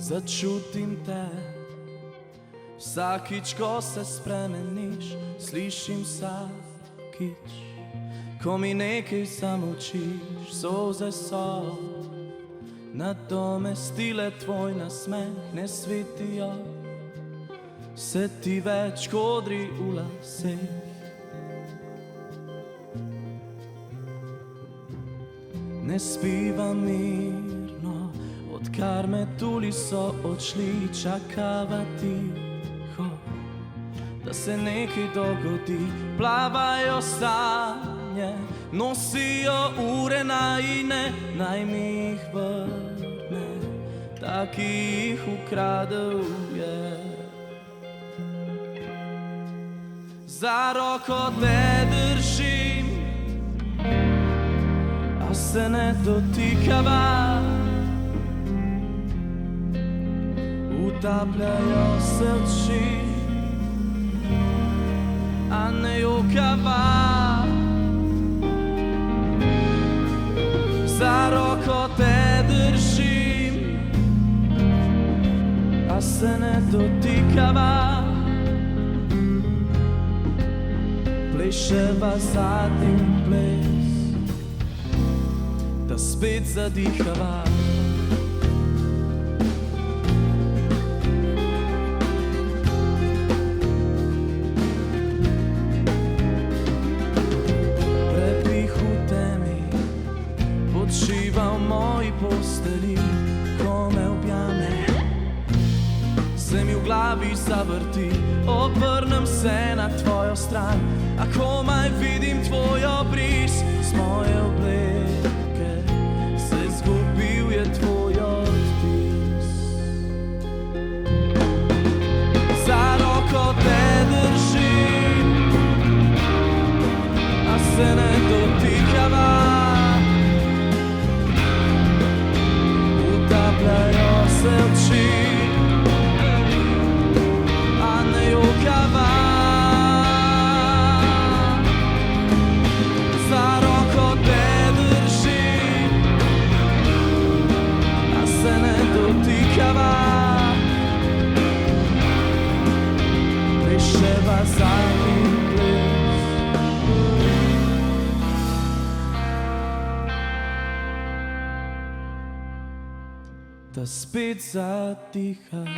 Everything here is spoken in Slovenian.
Začutim te, vsakič, ko se spremeniš, slišim vsakič, ko mi nekaj zamolčiš, solze so nadomestile tvoj nasmeh, ne svetijo se ti več kodri v laseh. Ne spivam mirno, odkar me tuli so odšli, čakava tiho, da se nekaj dogodi. Plavajo sanje, nosijo ure najine, naj mi jih vrne, ta, ki jih ukradel je. Za roko te držim, a se ne dotikava, utapljajo se oči, a ne jokava. Za roko te držim, a se ne dotikava, pleševa zadnji ples, da spet zadihava. Prepih v temi počiva v moji posteli, ko me objame, se mi v glavi zavrti. Obrnem se na tvojo stran, a komaj vidim tvoj obris z moje obleke, se zgubil je tvoj odtis. Za roko te držim, a se ne dotikava, utapljajo se oči, a ne jokava. Pleševa zadnji ples, da spet zadihava.